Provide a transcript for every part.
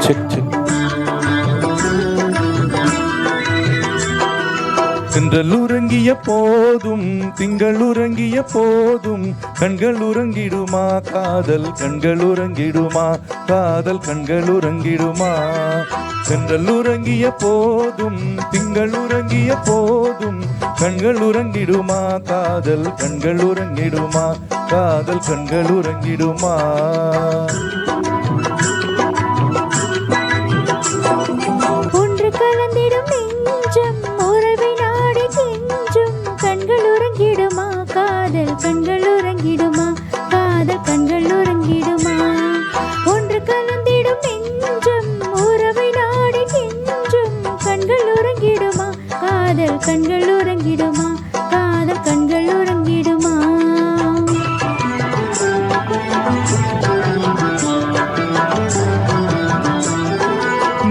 Check check. திங்கள் உறங்கிய போதும் திங்கள் உறங்கிய போதும் கண்கள் உறங்கிடுமா காதல் கண்கள் உறங்கிடுமா காதல் கண்கள் உறங்கிடுமா. திங்கள் உறங்கிய போதும் திங்கள் உறங்கிய போதும் கண்கள் உறங்கிடுமா காதல் கண்கள் உறங்கிடுமா காதல் கண்கள் உறங்கிடுமா. ஒன்று கலந்திடும் நெஞ்சம் உறவை நாடி கெஞ்சும் கண்கள் உறங்கிடுமா காதல் கண்கள் உறங்கிடுமா காதல் கண்கள் உறங்கிடுமா. ஒன்று கலந்திடும் நெஞ்சம் உறவை நாடி கெஞ்சும் கண்கள் உறங்கிடுமா காதல் கண்கள் உறங்கிடுமா காதல் கண்கள் உறங்கிடுமா.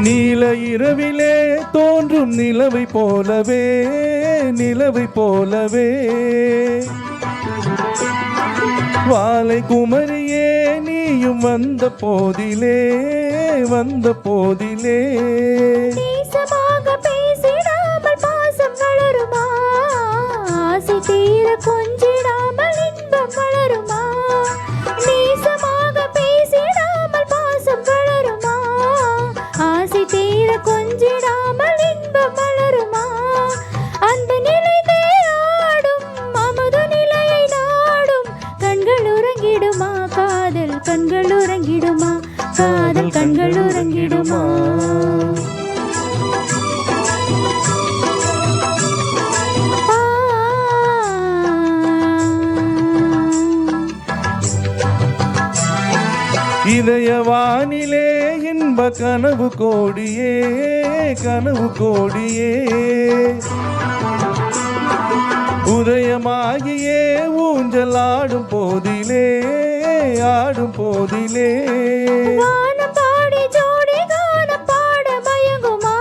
நீல இரவிலே தோன்றும் நிலவை போலவே நிலவை போலவே வாலை குமரியே நீயும் வந்த போதிலே வந்த போதிலே. நேசமாக பேசிடாமல் பாசம் வளருமா ஆசை தீர கொஞ்சிடாமல் இன்பம் வளருமா. நேசமாக பேசிடாமல் பாசம் வளருமா ஆசை தீர கொஞ்சிடாமல் இன்பம் வளருமா. அன்பு நிலைத்தே ஆடும் அமுது நிலையை நாடும் கண்கள் உறங்கிடுமா காதல் கண்கள் உறங்கிடுமா காதல் கண்கள் உறங்கிடுமா. இதயவானிலே இன்ப கனவு கோடியே கனவு கோடியே உதயமாகியே ஊஞ்சல் ஆடும் போதிலே ஆடும் போதிலே. வானம் பாடி ஜோடி கானம் பாட மயங்குமா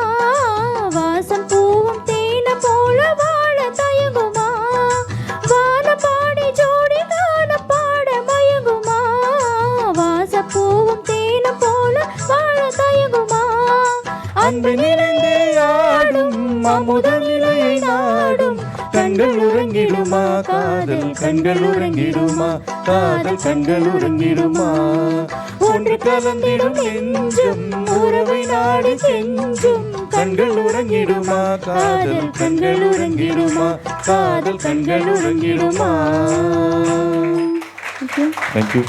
வாசம் பூவும் தேன போல வாழ தயங்குமா. வானம் பாடி ஜோடி கானம் பாட மயங்குமா வாசம் பூவும் தேன போல வாழ தயங்குமா. அன்பு நிறைந்தே ஆடும் அமுத நிலையை நாடும் கண்கள் உறங்கிடுமா காதல் கண்கள் உறங்கிடுமா காதல் கண்கள் உறங்கிடுமா. ஒன்று கலந்திடும் நெஞ்சம் உறவை நாடி கெஞ்சும் கண்கள் உறங்கிடுமா காதல் கண்கள் உறங்கிடுமா காதல் கண்கள் உறங்கிடுமா. Thank you.